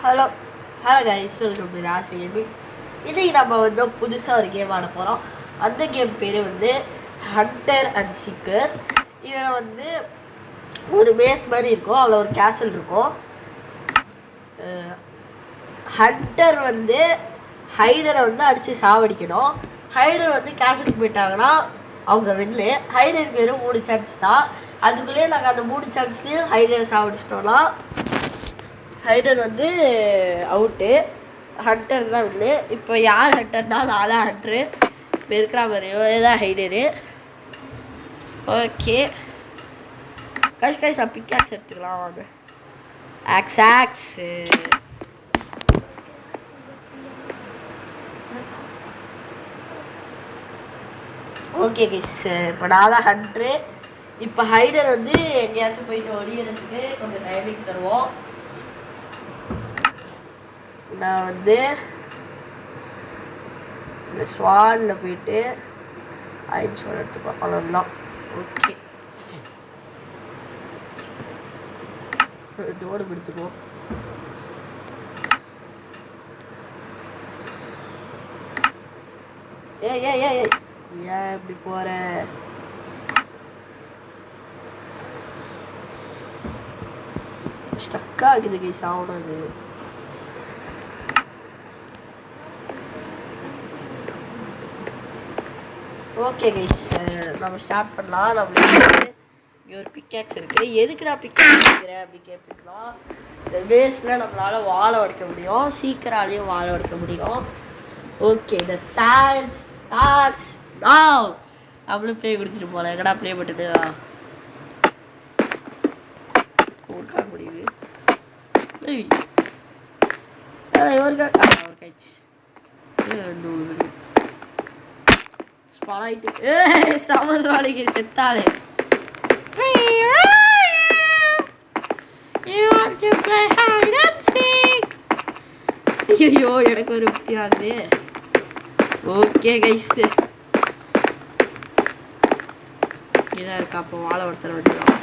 Hello hello guys, welcome to ராசி gaming. இன்றைக்கி நம்ம வந்து புதுசாக ஒரு கேம் ஆட போகிறோம். அந்த கேம் பேர் வந்து ஹண்டர் அண்ட் சீக்கர். இதில் வந்து ஒரு பேஸ் மாதிரி இருக்கும், அதில் ஒரு கேசல் இருக்கும். ஹண்டர் வந்து ஹைடரை வந்து அடித்து சாவடிக்கணும். ஹைடர் வந்து கேசலுக்கு போயிட்டாங்கன்னா அவங்க வெள்ளு. ஹைடருக்கு வெறும் 3 சான்ஸ் தான். அதுக்குள்ளேயே நாங்கள் அந்த 3 சான்ஸ்லேயும் ஹைடரை சாவடிச்சிட்டோம்னா ஹைடர் வந்து அவுட்டு, ஹண்டர் தான் வில்லு. இப்போ யார் ஹண்டர்னா நான் தான் ஹண்டரு. இப்போ இருக்கிற மாதிரியோ தான் ஹைடரு. ஓகே கைஸ் நான் பிக்காக்ஸ் எடுத்துக்கலாம் வாங்க. ஆக்ஸு ஓகே கைஸ், இப்போ நான் தான் ஹண்ட்ரு. இப்போ ஹைடர் வந்து எங்கேயாச்சும் போயிட்டு ஒளியறதுக்கு கொஞ்சம் டைமிங் தருவோம். நான் வந்து இந்த ஸ்வானில் போயிட்டு ஐன் ஸ்வான் எடுத்துப்போம், அவ்வளோதான். ஓகே டோடு எடுத்துக்குவோம். ஏன் இப்படி போற? ஸ்டக்கா இருக்குது கைஸ், ஆகணும் அது. ஓகே கைஸ், நம்ம ஸ்டார்ட் பண்ணலாம். நம்மளுக்கு இங்கே ஒரு பிக்காக்ஸ் இருக்குது. எதுக்கு நான் பிக்காக்ஸ் எடுக்கிறேன் அப்படி கேட்பீங்களா? இந்த பேஸில் நம்மளால் வாழை உடைக்க முடியும், சீக்கிராலையும் வாழை உடைக்க முடியும். ஓகே, இந்த டான்ஸ் நம்மளும் ப்ளே கொடுத்துட்டு போகலாம். எங்கடா ப்ளே பண்ணிட்டு ஒர்க்காக முடியுது. ஒர்க்காச்சு சமஸ்வாலிக்கு செத்தாலே. ஐயோ எனக்கு ஒரு இப்படி ஆகுது. ஓகே கைஸ், இதான் இருக்கா. அப்போ வாழை உடச்சல வந்துடும்.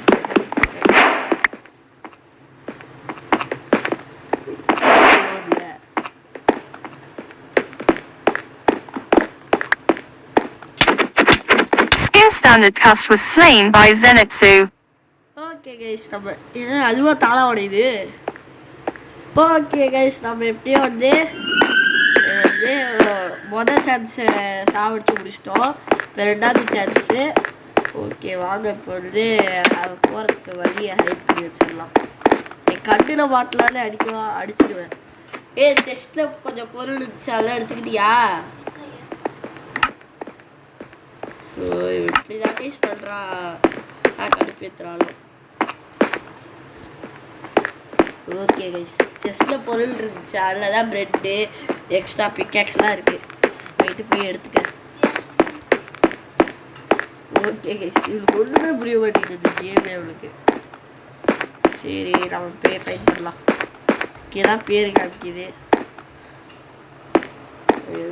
Standard cast was slain by Zenitsu. Okay guys, நம்ம இது அதுவா தாளா உடையுது. ஓகே கைஸ், நம்ம எப்படியும் வந்து மொதல் சான்ஸை சாவடிச்சு முடிச்சிட்டோம். இப்போ 2வது சான்ஸு. ஓகே வாங்க, இப்போ வந்து போகிறதுக்கு வழியை ஹைட் பண்ணி வச்சிடலாம். என் கண்ணில் மாட்டலான்னு அடிச்சிடுவேன். செஸ்ட்டில் கொஞ்சம் பொருள் இருந்துச்சு, அதெல்லாம் எடுத்துக்கிட்டியா? ஸோ இப்படி தான் கைஸ் பண்ணுறா. நான் கடுப்பேற்றுறாலும். ஓகே கைஸ், செஸ்ட்டில் பொருள் இருந்துச்சு, அதில் தான் ப்ரெட்டு எக்ஸ்ட்ரா பிக்காக்ஸ்லாம் இருக்குது. போய் எடுத்துக்க. ஓகே கைஸ், இவளுக்கு ஒன்றுமே புரிய மாட்டேங்குது கேமே அவளுக்கு. சரி நம்ம ஃபைட் பண்ணலாம். இங்கேதான் பேர் காமிக்குது.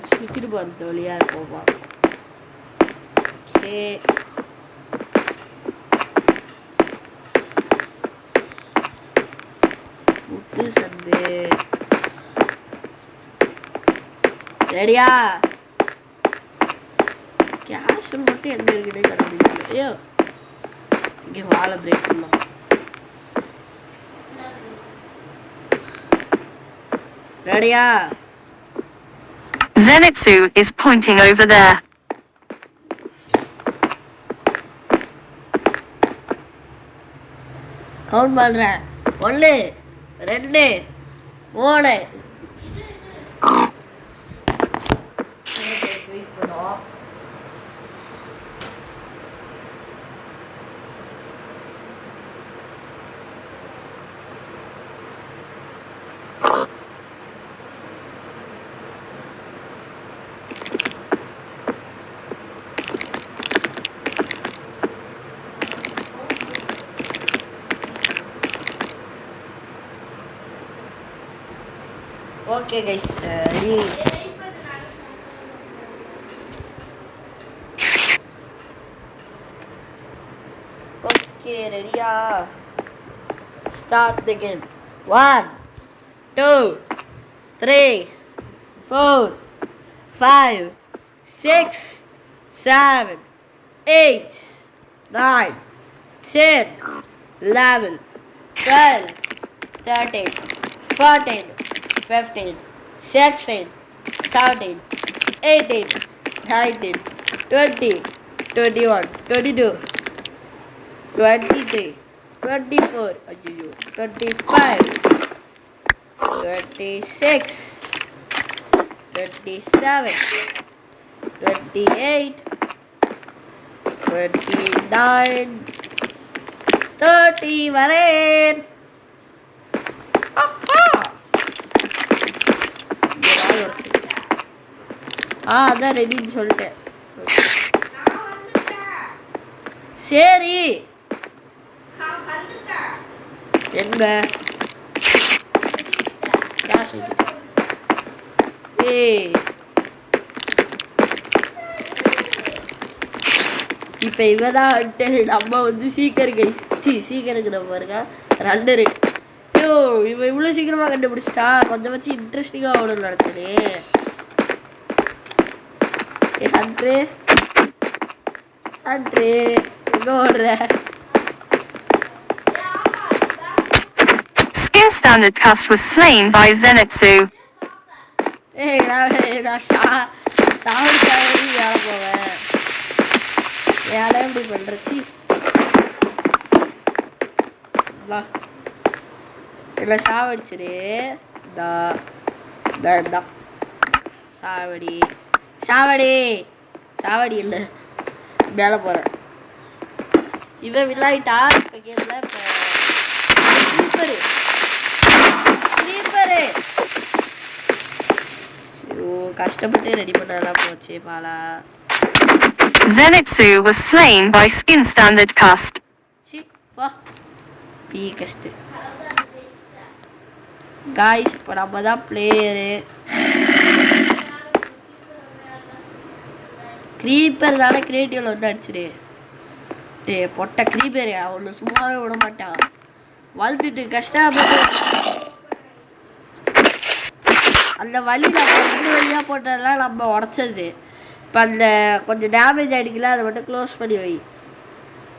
சுற்றிட்டு போகிறது வழியாக இருப்போமா? ஓகே முட்டு சந்து ரெடியா? கேஷல் மட்டும் எங்க இருக்குன்னு கண்டுபிடிக்கல. ஐயோ, இங்கே வாழை பிரேக் பண்ணலாம். ரெடியா? Zenitsu is pointing over there. Count பண்ணுறேன். 1 2 3. வெயிட் பண்ணுவோம். Okay guys, ready? ஓகே ரெடியா? Start the game. 1, 2, 3, 4, 5, 6, 7, 8, 9, 10, 11, 12, 13, 14, 15, 16, 17, 18, 19, 20, 21, 22, 23, 24, 25, 26, 27, 28, 29, 30 வரேன். அதான் ரெடின்னு சொல்லிட்டேன். சரி எங்க இப்ப இவதான் நம்ம வந்து சீக்கிரம் பாருங்க ரன்னரு. ஐயோ இவ இவ்வளவு சீக்கிரமா கண்டுபிடிச்சிட்டா. கொஞ்சம் வச்சு இன்ட்ரெஸ்டிங்கா ஆகணும்னு நினைச்சேனே. ஹண்ட்ரு எங்க ஓடுற? Skin Standard Cast was slain by Zenitsu. நான் சாவடி வேலை போவேன். வேலை எப்படி பண்றச்சி இல்லை சாவடிச்சிரு. சாவடி சாவடி சாவடி இல்லை மேலே போகிறேன். இவன் விளையாட்டா இப்போ கேட்கல. இப்போ ஸ்லீப்பரு கஷ்டப்பட்டு ரெடி பண்ணலாம் போச்சு Bala. Zenitsu was slain by Skin Standard Cast. C வா பீ கஷ்டு காய்ஸ். இப்போ நம்ம தான் பிளேயரு. க்ரீப்பர் தானே கிரியேட்டிவ்ல வந்து அடிச்சிரு. டே பொட்ட க்ரீப்பர் ஒன்று சும்மாவே விட மாட்டான். வளர்த்துட்டு கஷ்டப்பட்டு அந்த வழி நம்ம ரெண்டு வழியாக போட்டதெல்லாம் நம்ம உடச்சது. இப்போ அந்த கொஞ்சம் டேமேஜ் ஆகிடுக்கல, அதை மட்டும் க்ளோஸ் பண்ணி வை.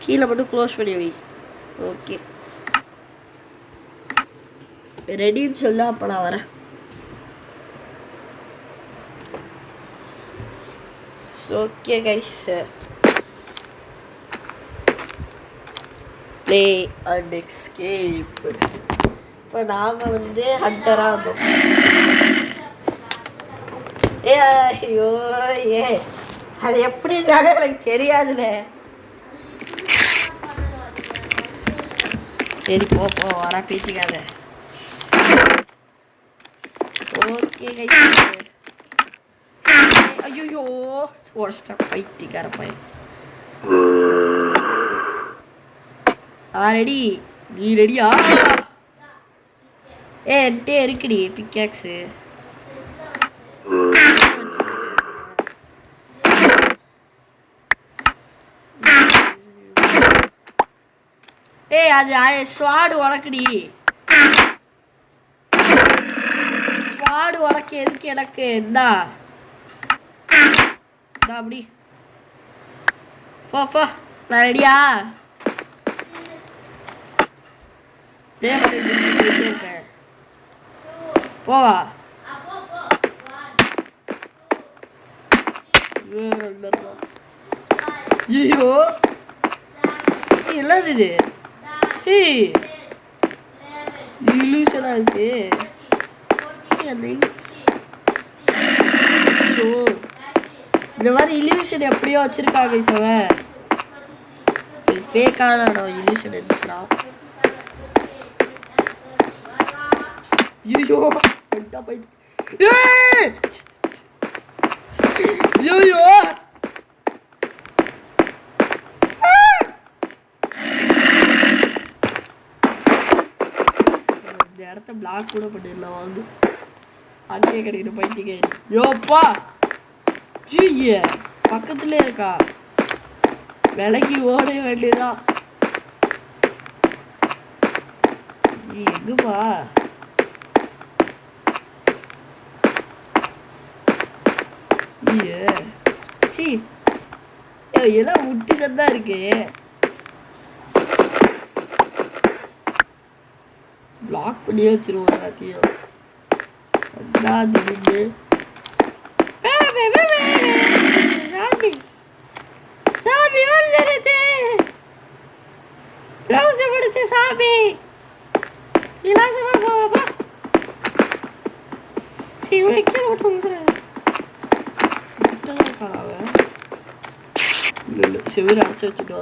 கீழே மட்டும் க்ளோஸ் பண்ணி வை. ஓகே ரெடின்னு சொல்ல. அப்போ நான் வரேன். Okay guys play and escape. இப்போ நாங்கள் வந்து ஹண்டராக வந்தோம். ஐயோ அது எப்படி இருந்தாலும் எனக்கு தெரியாதுல்ல. சரி போ வர பேசிக்காத. ஓகே கைஸ் ஐயோ ஒர்ஸ்டா பைத்தியக்கார பையன். ரெடி நீ ரெடியா? என்கிட்ட இருக்குடி பிக்காக்ஸு. அது ஸ்வாடு உனக்குடி. ஸ்வாடு உனக்கு எதுக்கு எனக்கு? இந்தா அப்படி போ நான் ரெடியா? போயிட்டே இருப்பேன். போவா ஐயோ என்னது இது? இலூஷனா இருக்கு. இந்த மாதிரி இல்யூஷன் எப்படியோ வச்சிருக்காங்க சவ. ஃபேக்கான இல்யூஷன் இருந்துச்சுனா. ஐயோ பட்டா போயிட்டு ஐயோ இந்த இடத்த பிளாக் கூட பண்ணிடலாம். வாங்க அங்கேயே கிடைக்கணும் பைத்தியக்காரி. யோப்பா ஜீய பக்கத்துல இருக்கா. விலைக்கு ஓட வேண்டியதான். நீ எங்கப்பா? ஐயே சி எல்லாம் முட்டி சந்தா இருக்கு. பிளாக் பண்ணி வச்சிருவோம் எல்லாத்தையும். அதான் திடீர்னு சாமி சாமி வந்துடுது. க்ளவுஸ் கொடுத்து சாமி இலவசமா போவா. சரி உனக்கு மட்டும் வந்துடுறாரு. அவன் இல்லை செவ்வறு அடைச்சி வச்சுட்டு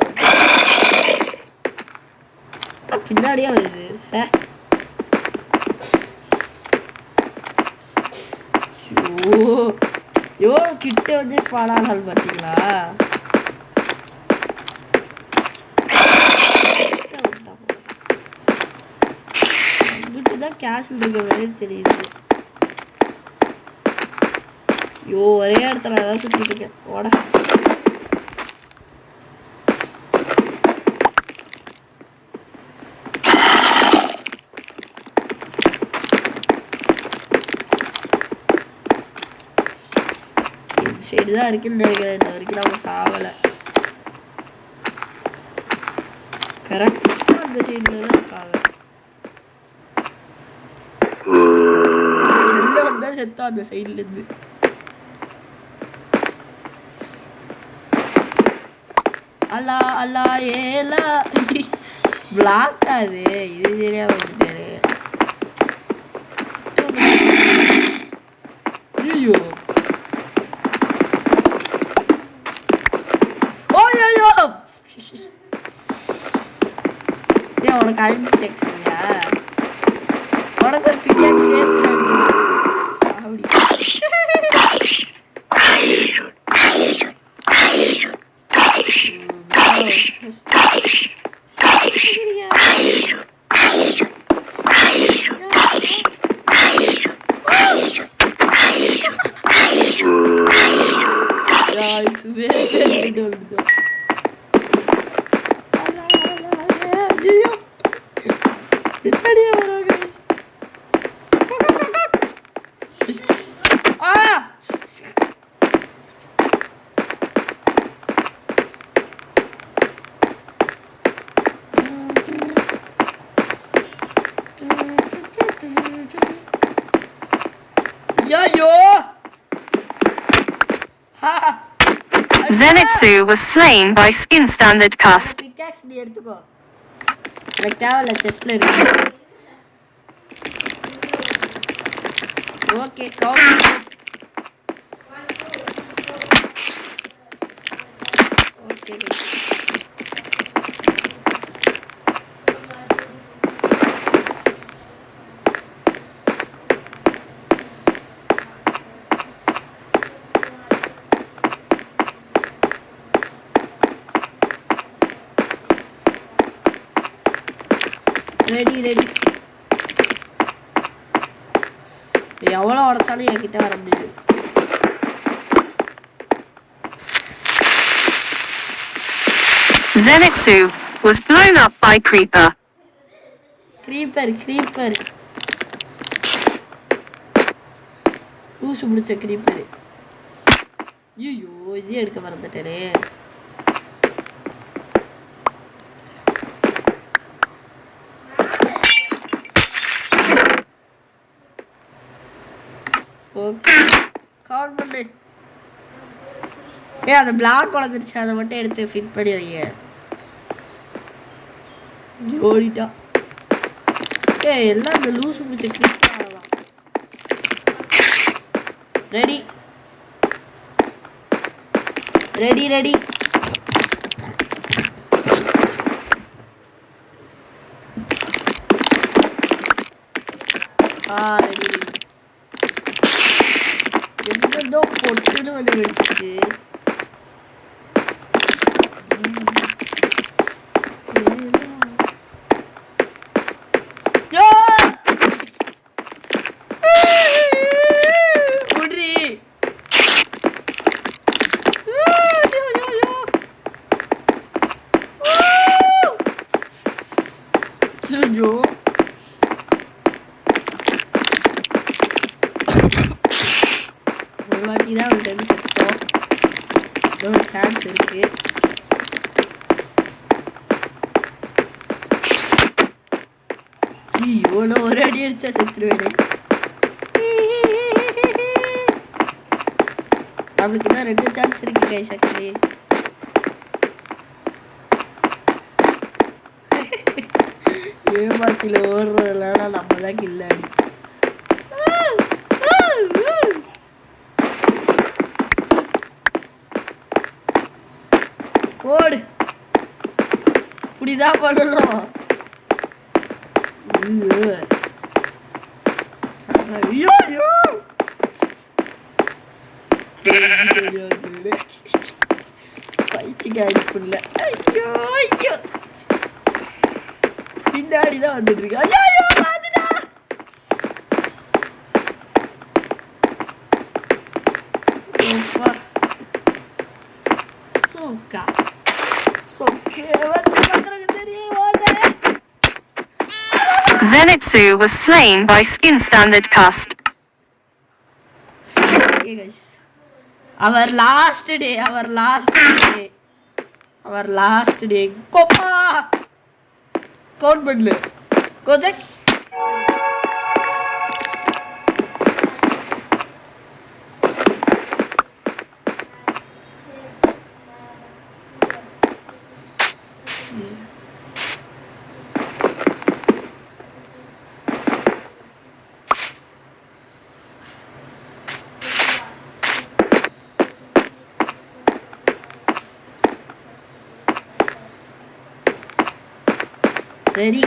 பின்னாடியே வருது. எவ்வளோ கிட்ட வந்து ஸ்பாடானால் பார்த்தீங்களா? தான் கேஷ் இருக்க வேலையே தெரியுது. ஐயோ ஒரே இடத்துல அதான் சுற்றிட்டு இருக்கேன். ஓட சைடு தான் இருக்குன்னு நினைக்கிறேன். இந்த வரைக்கும் நம்ம சாவலை. கரெக்டாக அந்த சைடில் தான் இருக்காங்க. வெளில வந்தா செத்தோம் அந்த சைட்லேருந்து. அல்லா அல்லா ஏலா பிளாக் ஆகுது. இது சரியா வந்துட்டாரு. ஐயோ ஏன் உனக்கு அழிஞ்சு டெக்ஸ்டியா? உனக்கு ஒரு பிக்காக் சேர்த்து Zenitsu was slain by Skin Standard Cast. Pickaxe நீ எடுத்துக்கோ. எனக்கு தேவையில்ல செஸ்ட்ல இருக்கு. Okay count. Okay ready ready. எவ்வளோ உடச்சாலும் என்கிட்ட வர முடியாது. Zenitsu was blown up by Creeper. Creeper. லூசு பிடிச்ச creeper. ஐயோ இதே எடுக்க மறந்துட்டேனே. ஓகே கவுண்ட் பண்ணு. அந்த பிளாக் உடஞ்சிருச்சு. அதை மட்டும் எடுத்து ஃபிட் பண்ணி வைங்க. ஓடிட்டா. எல்லாம் இந்த லூசு பிடிச்ச கிளிப்பாகலாம். Ready ready ready. Ready ready. எங்கேருந்தோ பொட்டுன்னு வந்து வெடிச்சிச்சு. ஒரு வாட்டி தான் வந்து செத்தோம். இன்னொரு சான்ஸ் இருக்கு. இவ்வளோ ஒரு அடி அடிச்சா செத்துருவேன். நம்மளுக்கு இன்னும் 2 சான்ஸ் இருக்கு கைஸ். ஆக்சுவலி ஏமாத்தில ஓடுறதுனால நம்ம தான் கில்லாடி. ஓடு, இப்படிதான் பண்ணணும். ஐயோ ஐயோ பைத்தியக்காரிக்குள்ள. ஐயோ ஐயோ பின்னாடிதான் வந்துட்டு இருக்கு. ஐயோ ஐயோ பாத்துடா. சோக்கா சோக்கே வந்து பண்றது தெரியும். ஓடு. Zenitsu was slain by skin standard cast. Okay guys, our last day கோப்பா கவுண்ட் பண்ணு கோஜக். ரெடி.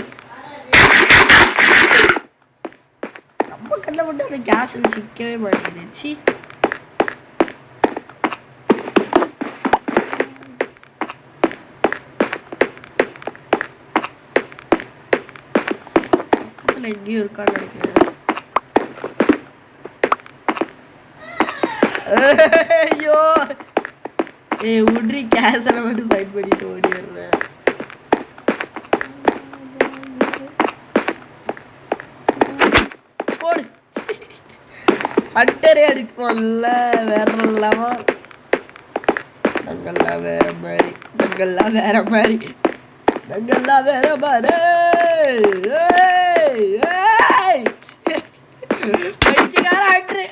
நம்ம கண்ண மட்டும் அந்த கேஸில் சிக்கவே மாட்டேங்குது. பக்கத்தில் எங்கேயும் இருக்கான்னு நினைக்கிறேன். ஐயோ உட்ரி கேஸில் மட்டும் ஃபைட் பண்ணிட்டு ஓடிடுறேன். அட்டரே அடிப்போம்ல வேற லெவல். நாங்கெல்லாம் வேற மாதிரி.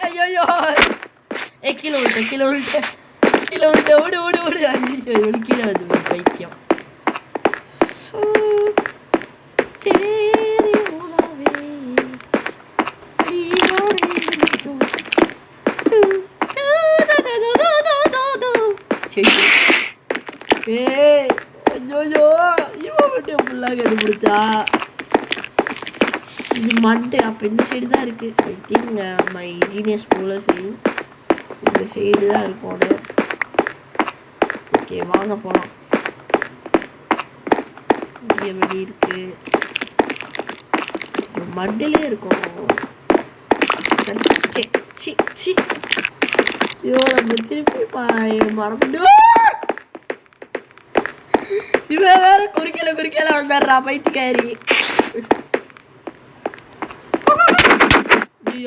ஐயோ கீழே விட்டு ஓடு. ஐயோ கீழே வந்து பைத்தியம். கண்டுபிடிச்சா இது மண்டு. அப்போ இந்த சைடு தான் இருக்கு. ஐ திங்க் மை ஜீனியஸ் போல செய்யும் இந்த சைடு தான் இருக்கும். ஓகே வாங்க போகலாம். இங்கே எப்படி இருக்கு மண்டிலே இருக்கும். ஐயோ நம்ம திருப்பி மறந்து இவன் வேற குறுக்கல வந்துடுறா பைத்தியக்காரி.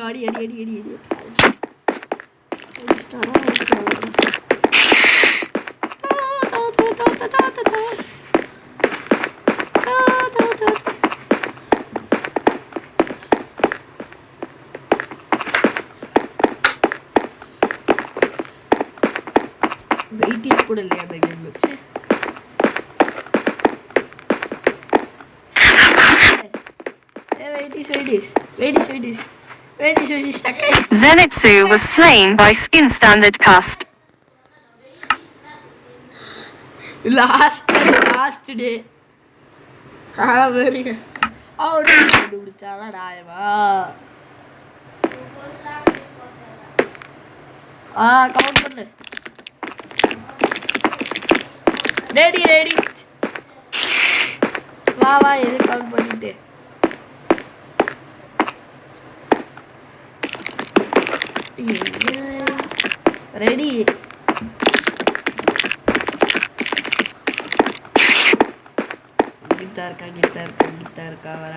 அடி வெயிட்டிஸ் கூட இல்லையா அந்த கேம் வச்சு. Zenitsu was slain by skin standard cast. Last day. Very. Oh, do chala daeva. Count பண்ணு. Ready. வா எது கவுண்ட் பண்ணிட்டு. ரெடி. கிட்டார் இருக்கா வர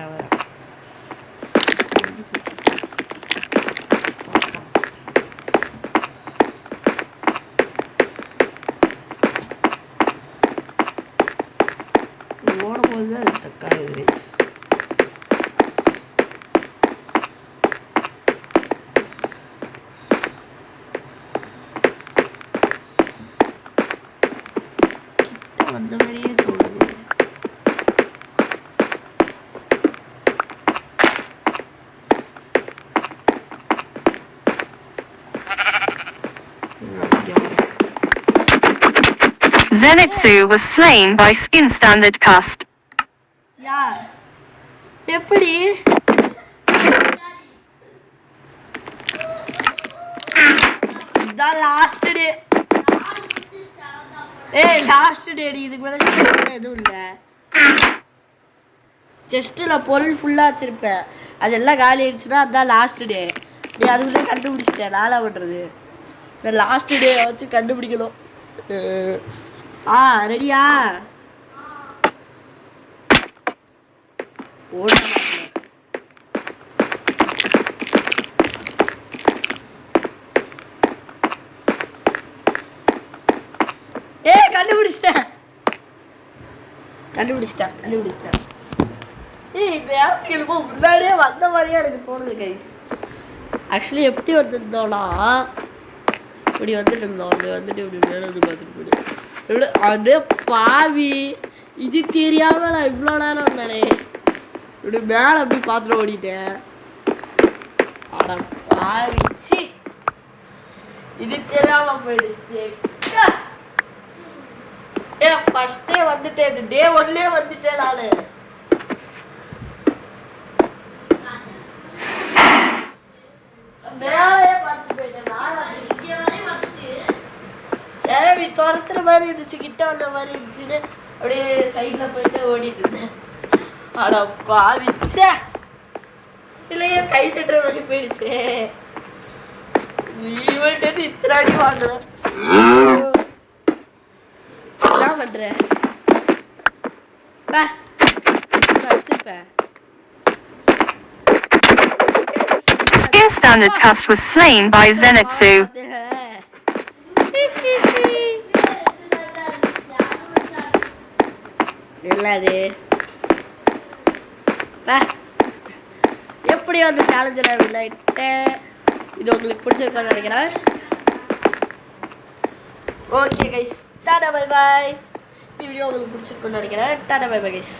Zenitsu was slain by skin standard cast. யார் எப்படி இதான் லாஸ்ட் டே ஏய் லாஸ்ட் டேடி இதுக்கு மேலே எதுவும் இல்லை செஸ்ட்டில் பொருள் ஃபுல்லாக வச்சுருப்பேன் அதெல்லாம் காலி ஆயிடுச்சுன்னா அதுதான் லாஸ்ட் டே நீ அதுக்குள்ளே கண்டுபிடிச்சிட்டேன் நாளா பண்ணுறது இந்த லாஸ்ட் டே வச்சு கண்டுபிடிக்கணும் ரெடியா ஓட கண்டுபிடிச்சிட்டேன் ஏய் இந்த இடத்துக்கு எனக்கு முன்னாடியே வந்த மாதிரியே எனக்கு தோணுது கைஸ் ஆக்சுவலி எப்படி வந்திருந்தோம்னா இப்படி வந்துட்டு இருந்தோம் அப்படி வந்துட்டு இப்படி மேலே வந்து பார்த்துட்டு போயிடும் எப்படி அப்படியே பாவி இது தெரியாமல் நான் இவ்வளோ நேரம் வந்தானே இப்படி மேலே அப்படி பார்த்துட்டு ஓடிட்டேன் ஆடா பாவிச்சு இது தெரியாம போயிடுச்சு ஃபர்ஸ்ட் டே வந்துட்டேன் இது டே ஒன்லயே வந்துட்டேன் நானு மேலே பார்த்துட்டு போயிட்டேன் நீ துரத்துற மாதிரி இருந்துச்சு கிட்ட வந்த மாதிரி இருந்துச்சுன்னு அப்படியே சைட்ல போயிட்டு ஓடிட்டு இருந்தேன் ஆடா பாவிச்சே இல்லையே கை தட்டுற மாதிரி போயிடுச்சு இவன்ட்டு இத்தனை அடி வாங்குறேன் என்ன பண்ற அடிச்சிருப்பேன் Skin standard cast was slain by Zenitsu. இல்லாது எப்படி வந்து சேலஞ்சில் விளையாட்டேன் இது உங்களுக்கு பிடிச்சிருக்கான்னு நினைக்கிறேன் okay guys tata bye bye இந்த வீடியோ உங்களுக்கு பிடிச்சிருக்குன்னு நினைக்கிறேன் டாடா பை பாய் கைஸ்